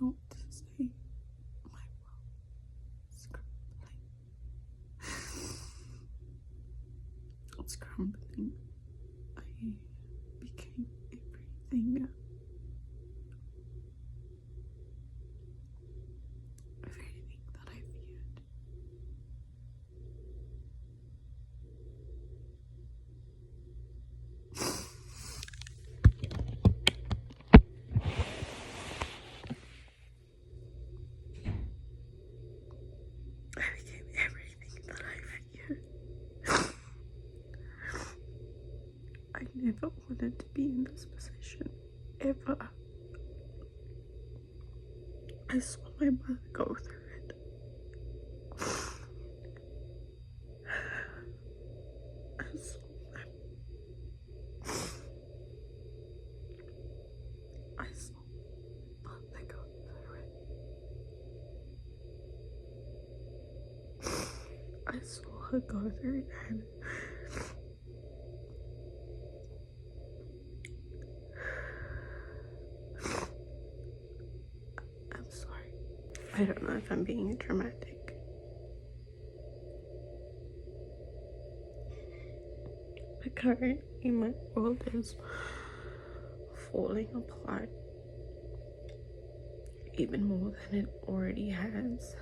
know what to say. My world is crumbling. It's crumbling. I became everything that I feared. I became everything that I feared. I never wanted to be in this position, ever. I saw my mother go through it. I saw my mother go through it. I saw her go through it, and I'm sorry. I don't know if I'm being dramatic. But currently my world is falling apart even more than it already has.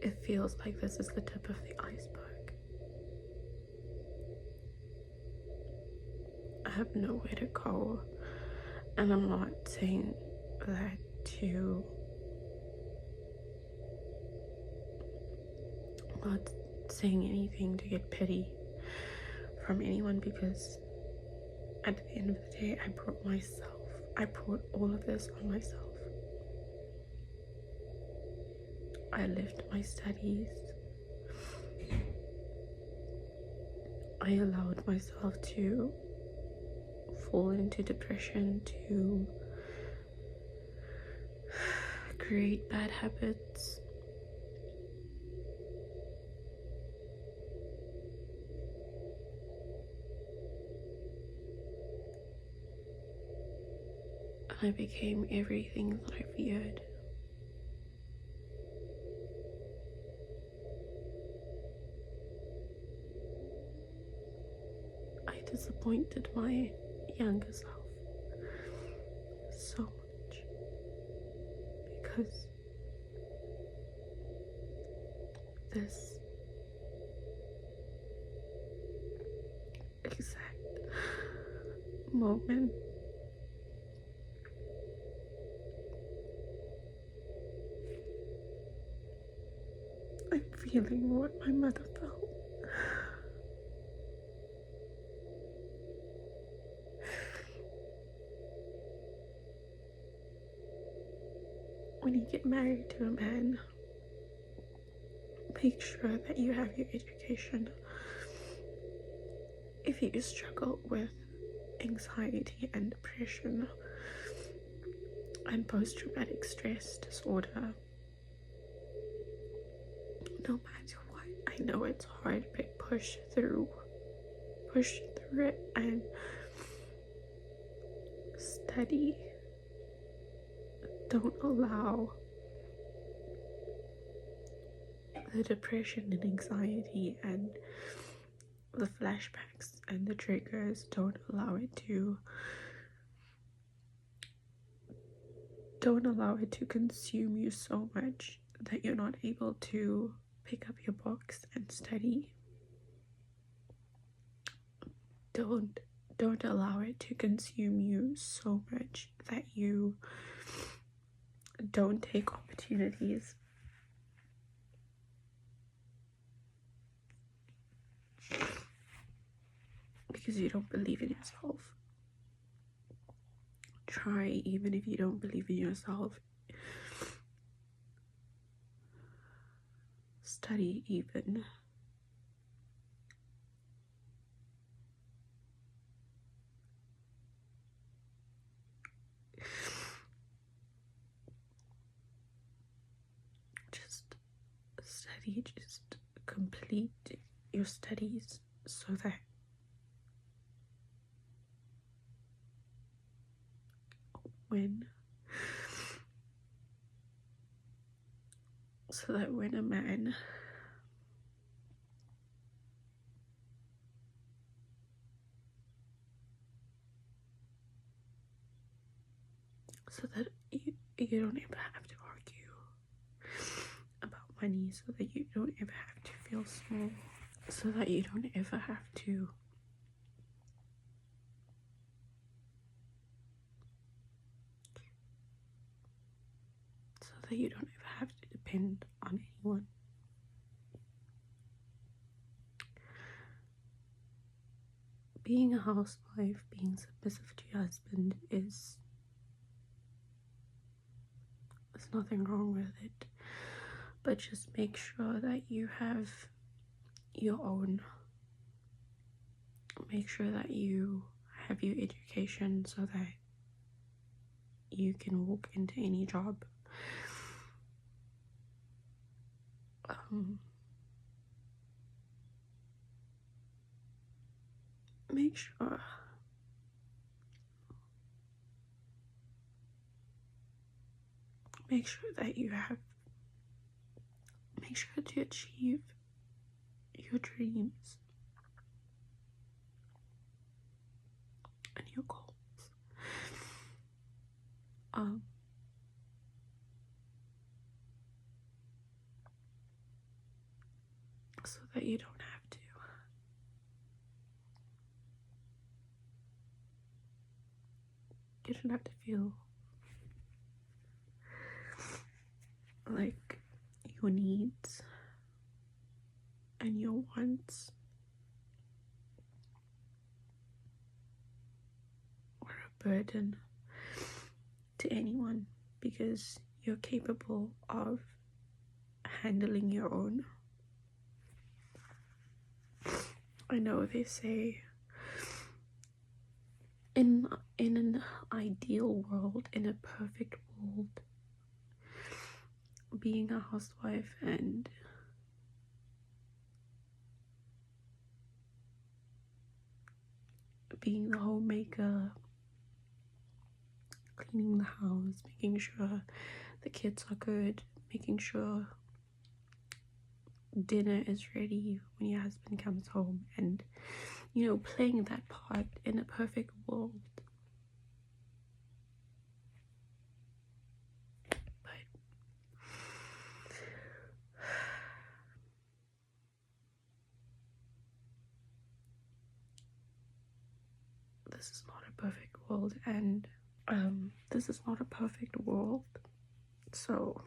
It feels like this is the tip of the iceberg. I have nowhere to go, and I'm not saying that to I'm not saying anything to get pity from anyone, because at the end of the day, I brought all of this on myself. I left my studies. I allowed myself to fall into depression, to create bad habits. I became everything that I feared. I disappointed my younger self so much, because this exact moment I'm feeling what my mother felt. When you get married to a man, make sure that you have your education. If you struggle with anxiety and depression and post-traumatic stress disorder, no matter what, I know it's hard, but push through it and study. Don't allow the depression and anxiety and the flashbacks and the triggers, don't allow it to consume you so much that you're not able to pick up your books and study. Don't allow it to consume you so much that you don't take opportunities. Because you don't believe in yourself. Try, even if you don't believe in yourself. Study even. Just study, just complete your studies so that when so that when a man so that you don't ever have to argue about money, so that you don't ever have to feel small, so that you don't ever have to depend on anyone. Being a housewife, being submissive to your husband is there's nothing wrong with it, but just make sure that you have your own. Make sure that you have your education so that you can walk into any job. Make sure that you have make sure to achieve your dreams and your goals. So that you don't have to feel like your needs and your wants are a burden to anyone, because you're capable of handling your own. I know they say in an ideal world, in a perfect world, being a housewife and being the homemaker, cleaning the house, making sure the kids are good, making sure dinner is ready when your husband comes home, and playing that part in a perfect world. But this is not a perfect world, and this is not a perfect world, so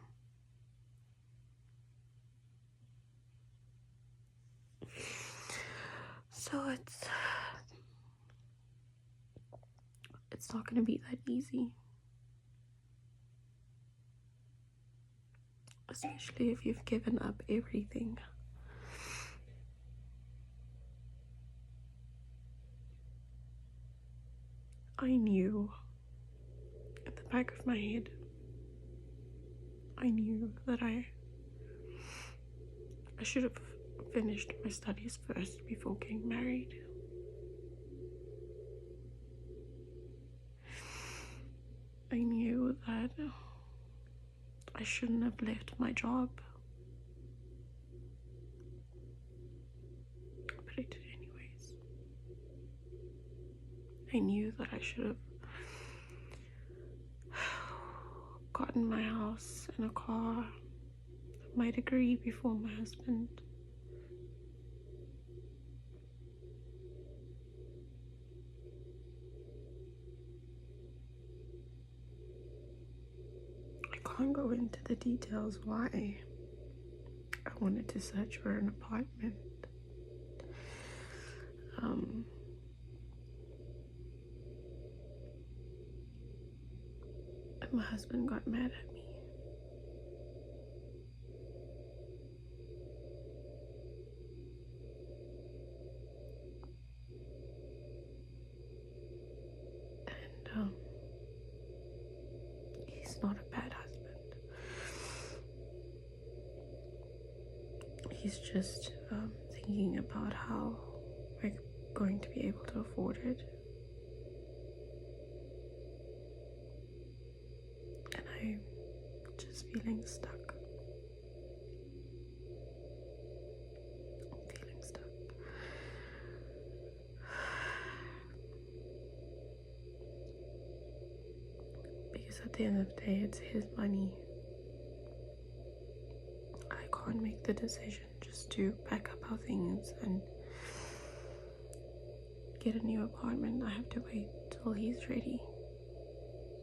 it's not going to be that easy, especially if you've given up everything. I knew at the back of my head, I knew that I should have finished my studies first before getting married. I knew that I shouldn't have left my job, but I did anyways. I knew that I should have gotten my house and a car, my degree before my husband. I can't go into the details why I wanted to search for an apartment. And my husband got mad at me. And he's not a bad husband. He's just thinking about how we're going to be able to afford it. feeling stuck. I'm feeling stuck. Because at the end of the day, it's his money. I can't make the decision just to pack up our things and get a new apartment. I have to wait till he's ready.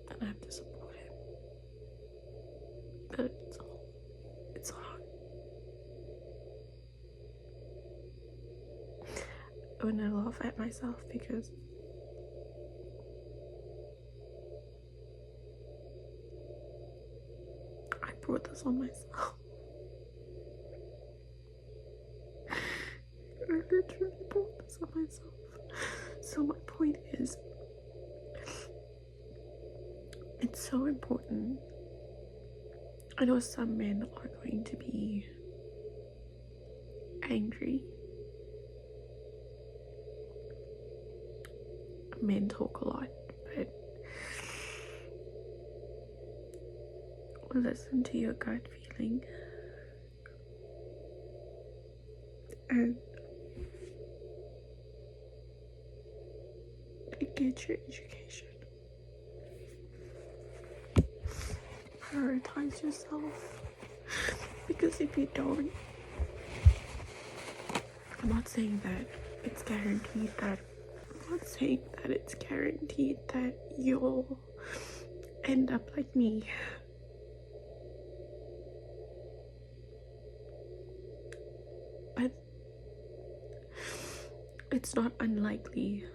And I have to support him. But it's hard. When I laugh at myself because I brought this on myself. I literally brought this on myself. So my point is, it's so important. I know some men are going to be angry. Men talk a lot, but listen to your gut feeling and get your education. Prioritize yourself, because if you don't, I'm not saying that it's guaranteed that you'll end up like me. But it's not unlikely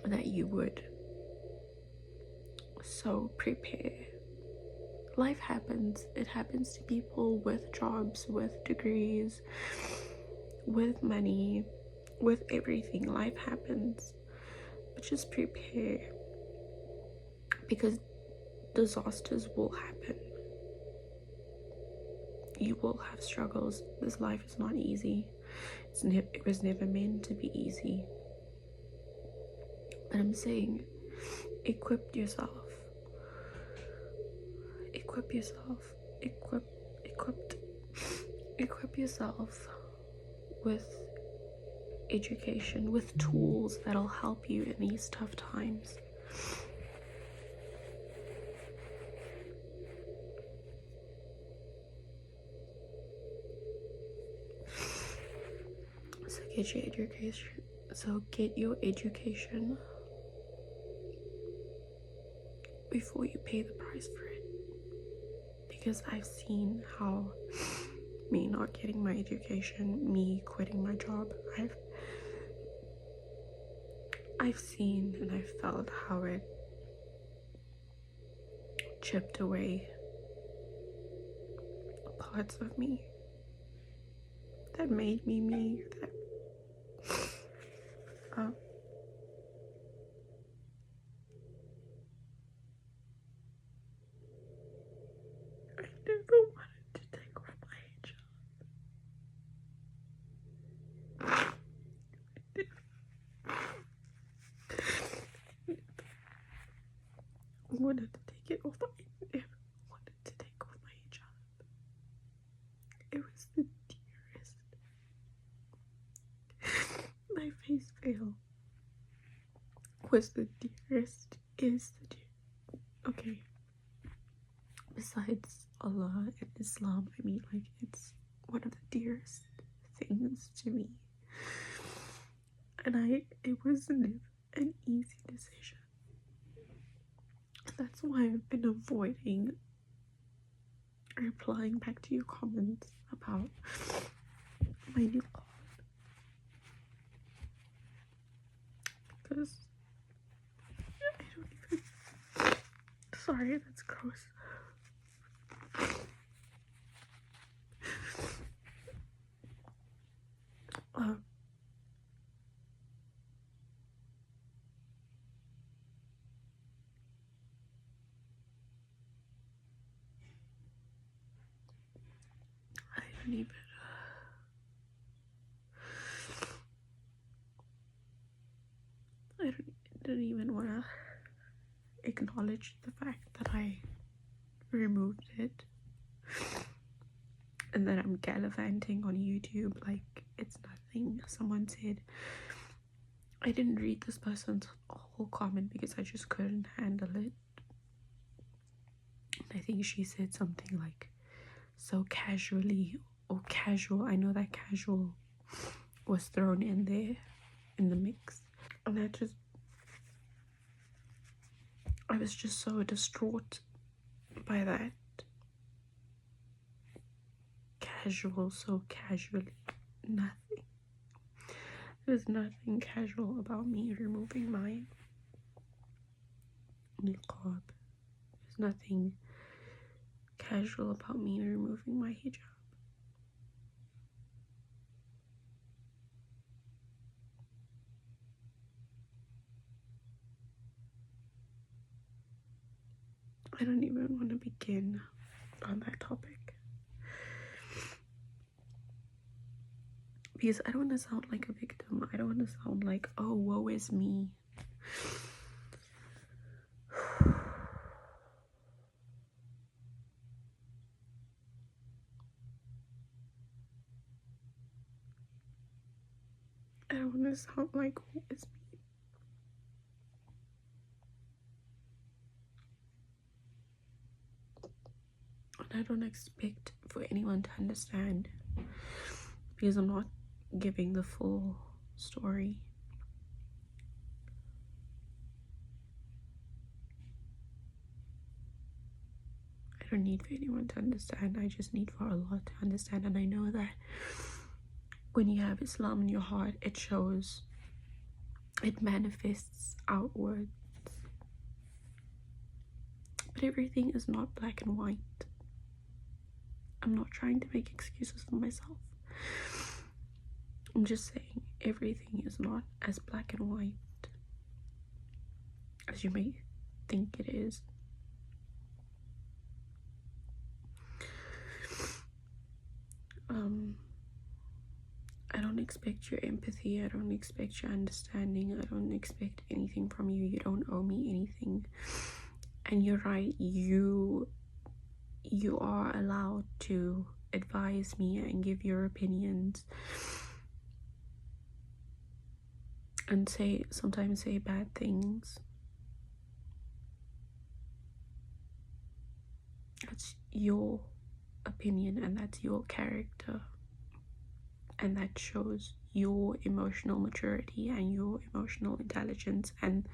that you would. So prepare. Life happens. It happens to people with jobs, with degrees, with money, with everything. Life happens. But just prepare, because disasters will happen. You will have struggles. This life is not easy. It was never meant to be easy. But I'm saying, equip yourself with education, with tools that'll help you in these tough times. So get your education before you pay the price for it. Because I've seen how me not getting my education, me quitting my job, I've seen and I've felt how it chipped away parts of me that made me me, I never wanted to take off my hijab. I wanted to take it off. I never wanted to take off my hijab. It was the dearest. My face veil was the dearest. Is the dearest. Okay. Besides Allah and Islam, I mean, like, it's one of the dearest things to me. And it wasn't an easy decision. That's why I've been avoiding replying back to your comments about my new call. Because I don't even... Sorry, that's gross. I don't even want to acknowledge the fact that I removed it, and then I'm gallivanting on YouTube like it's nothing. Someone said, I didn't read this person's whole comment because I just couldn't handle it. I think she said something like, so casually or casual. I know that casual was thrown in there in the mix. And I was just so distraught by that. Casual, so casually. Nothing. There's nothing casual about me removing my niqab. There's nothing casual about me removing my hijab. I don't even want to begin on that topic because I don't want to sound like a victim. I don't want to sound like, oh, woe is me. I don't want to sound like, woe is me. And I don't expect for anyone to understand because I'm not giving the full story. I don't need for anyone to understand. I just need for Allah to understand. And I know that when you have Islam in your heart, it shows, it manifests outwards. But everything is not black and white. I'm not trying to make excuses for myself. I'm just saying everything is not as black and white as you may think it is. I don't expect your empathy. I don't expect your understanding. I don't expect anything from you. You don't owe me anything. And you're right, you are allowed to advise me and give your opinions and sometimes say bad things. That's your opinion and that's your character, and that shows your emotional maturity and your emotional intelligence, and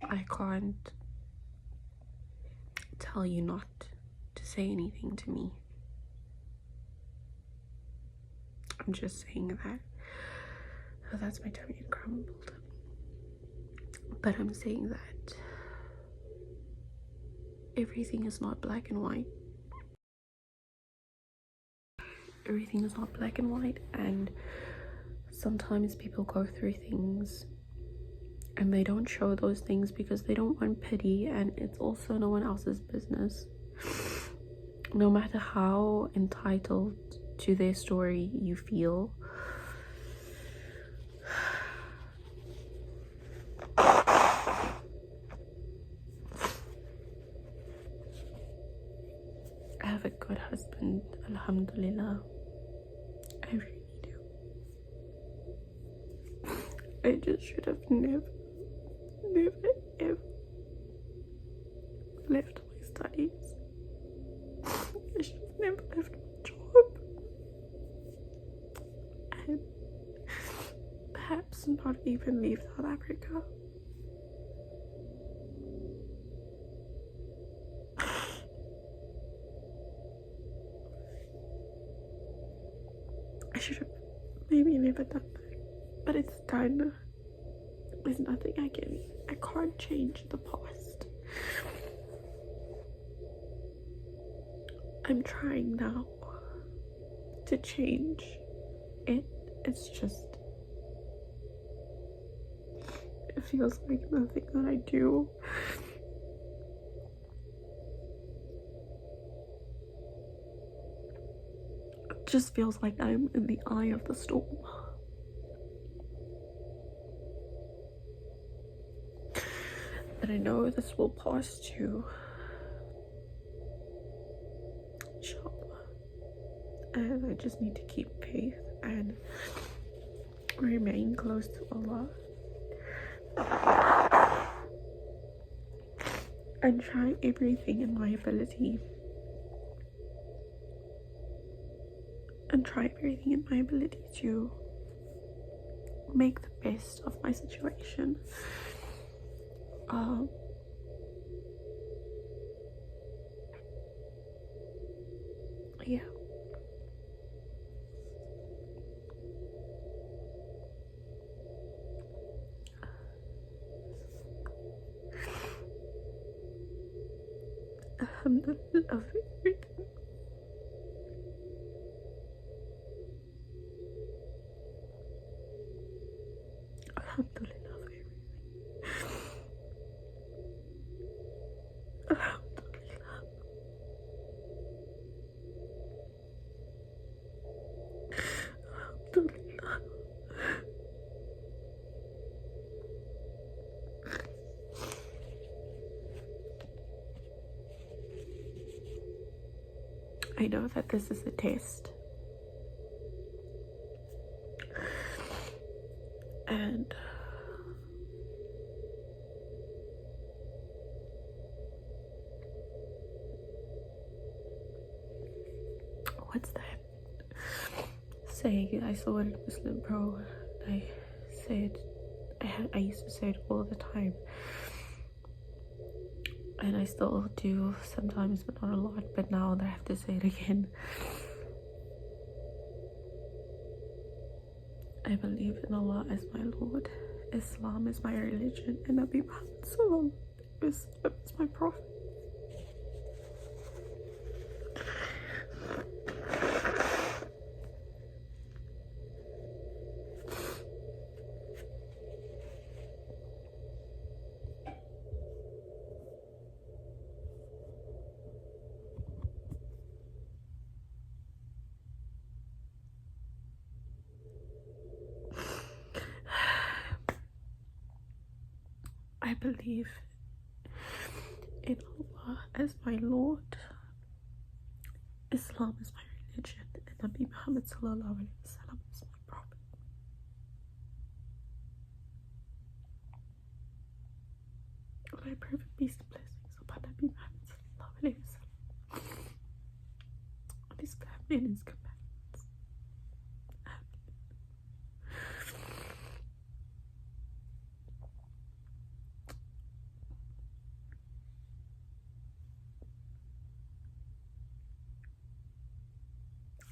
I can't tell you not to say anything to me. I'm just saying that. Oh, that's my tummy, it crumbled. But I'm saying that everything is not black and white. Everything is not black and white, and sometimes people go through things and they don't show those things because they don't want pity, and it's also no one else's business. No matter how entitled to their story you feel, I have a good husband, alhamdulillah. I really do. I just should have never ever left my studies. I should have never left my job. And perhaps not even leave South Africa. I should have maybe never done that. But it's done. There's nothing I can't change the past. I'm trying now to change it. It's just, it feels like nothing that I do it just feels like I'm in the eye of the storm. But But I know this will pass too, inshallah. And I just need to keep faith and remain close to Allah and try everything in my ability to make the best of my situation. Yeah. Alhamdulillah of everything. Alhamdulillah of everything. Alhamdulillah. Alhamdulillah. I know that this is a test. And what's that saying? I saw it in Muslim Pro. I said, I used to say it all the time. And I still do sometimes, but not a lot. But now I have to say it again. I believe in Allah as my Lord. Islam is my religion, and Nabi Muhammad Sallallahu Alaihi Wasallam is my prophet. I believe in Allah as my Lord. Islam is my religion, and Nabi Muhammad Sallallahu Alaihi Wasallam is my prophet. May perfect peace and blessings upon Nabi Muhammad Sallallahu Alaihi Wasallam, on his family and his companions.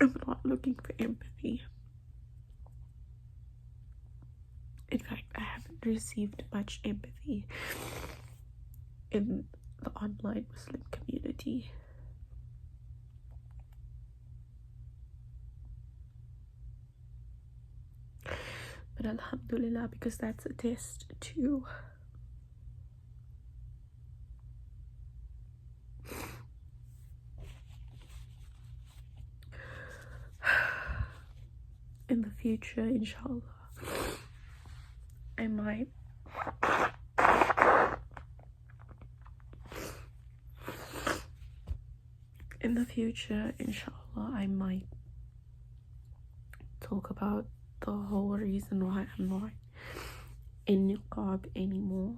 I'm not looking for empathy. In fact, I haven't received much empathy in the online Muslim community. But Alhamdulillah, because that's a test too. In the future, inshallah, I might talk about the whole reason why I'm not in niqab anymore.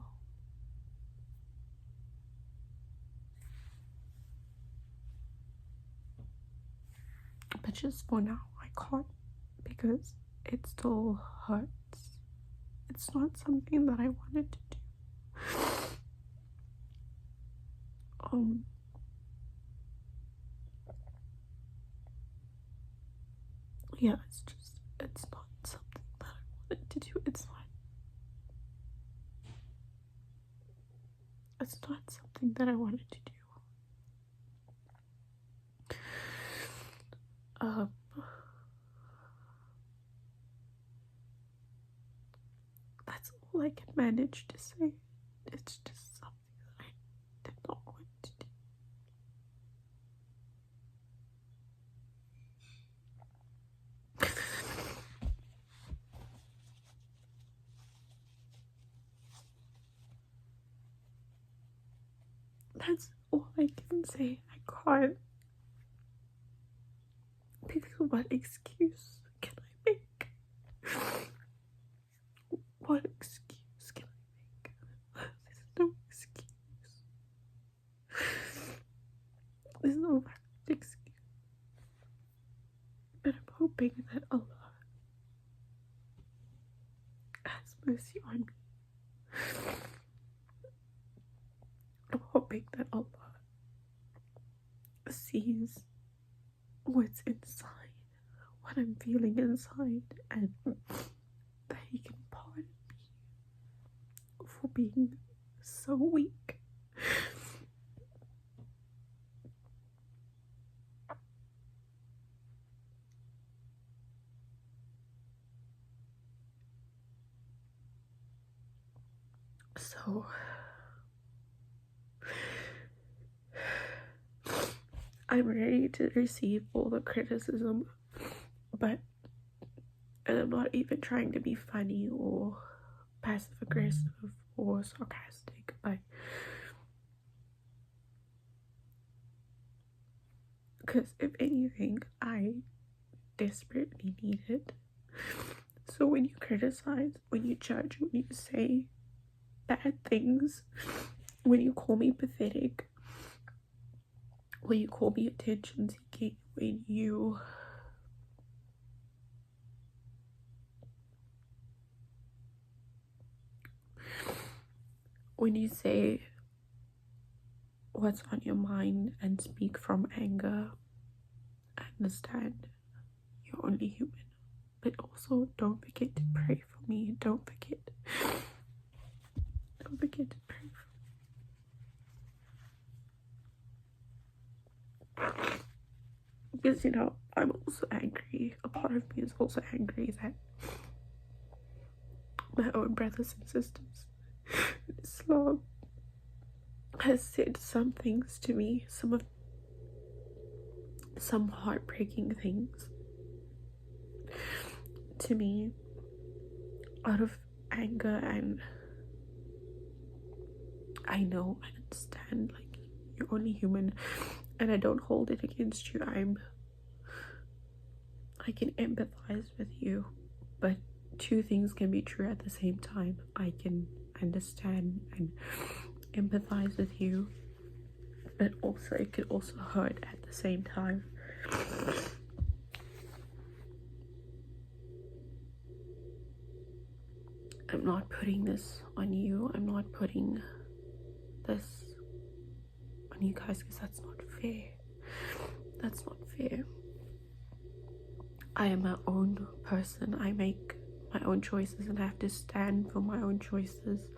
But just for now, I can't, because it still hurts. It's not something that I wanted to do. Yeah, it's not something that I wanted to do. It's not something that I wanted to do. That's all I can manage to say. It's just something that I did not want to do. That's all I can say. I can't. Because what excuse can I make? What excuse can I make? There's no excuse. There's no valid excuse. But I'm hoping that Allah has mercy on me. I'm hoping that Allah sees what's inside, what I'm feeling inside, and that He can pardon me for being so weak. So I'm ready to receive all the criticism, and I'm not even trying to be funny or passive aggressive or sarcastic, but because if anything, I desperately need it. So when you criticize, when you judge, when you say bad things, when you call me pathetic, when you call me attention seeking, when you say what's on your mind and speak from anger, I understand you're only human. But also don't forget to pray for me. Don't forget to pray for me. Because, I'm also angry. A part of me is also angry that my own brothers and sisters in Islam has said some things to me, some heartbreaking things to me out of anger, and I know, I understand, like, you're only human, and I don't hold it against you. I can empathize with you, but two things can be true at the same time. I can understand and empathize with you, but also it could also hurt at the same time. I'm not putting this on you. I'm not putting this on you guys, because that's not fair. That's not fair. I am my own person. I make my own choices, and I have to stand for my own choices.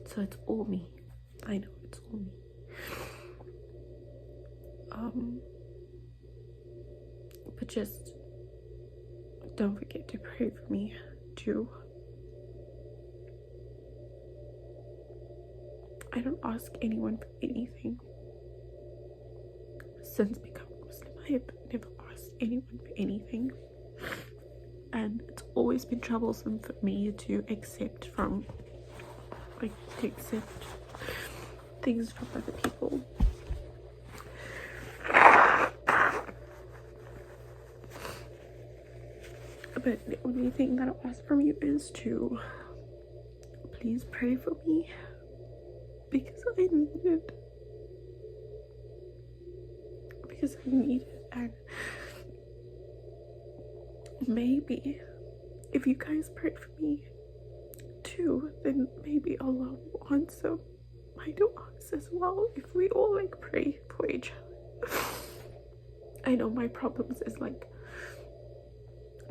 So it's all me. I know it's all me. But just don't forget to pray for me too. I don't ask anyone for anything. Since becoming Muslim, I have never asked anyone for anything. And it's always been troublesome for me to accept things from other people. But the only thing that I ask from you is to please pray for me, because I need it. And maybe if you guys pray for me too, then maybe Allah will answer my du'as as well, if we all pray for each other. I know my problems is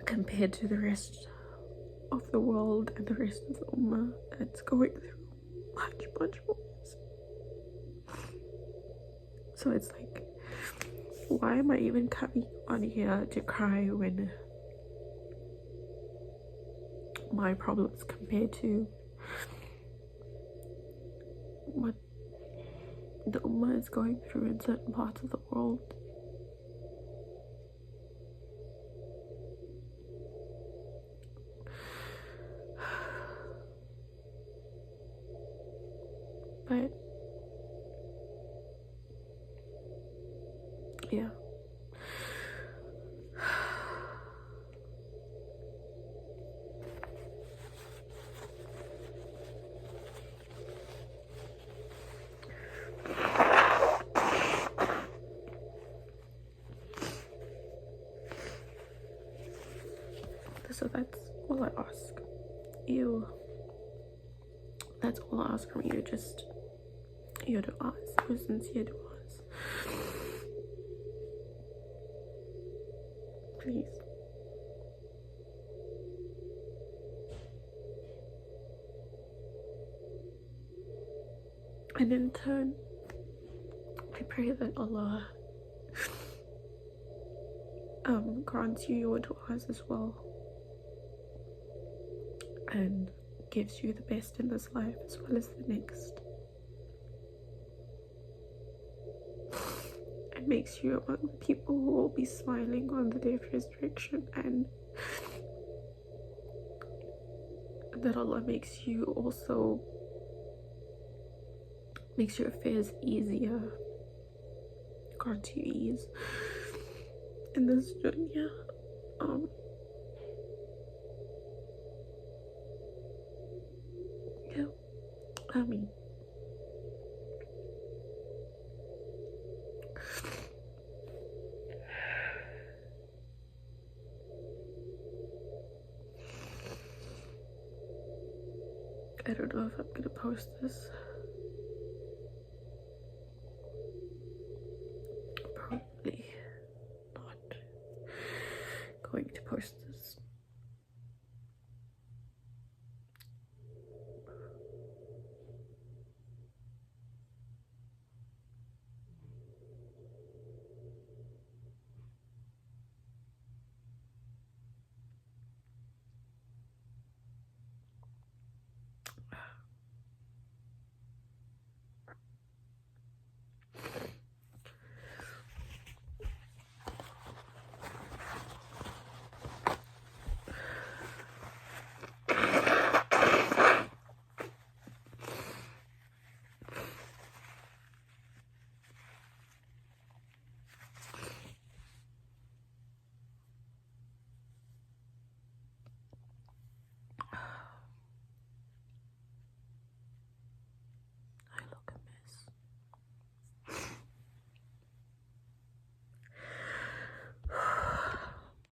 compared to the rest of the world and the rest of the ummah that's going through much more. So it's why am I even coming on here to cry when my problems compared to what the ummah is going through in certain parts of the world So that's all I ask you. That's all I ask from you. Just your du'as, your sincere du'as. Please. And in turn, I pray that Allah grants you your du'as as well, and gives you the best in this life as well as the next, and makes you among the people who will be smiling on the day of resurrection, and that Allah makes your affairs easier, grant you ease in this dunya. Yeah, I mean, I don't know if I'm gonna post this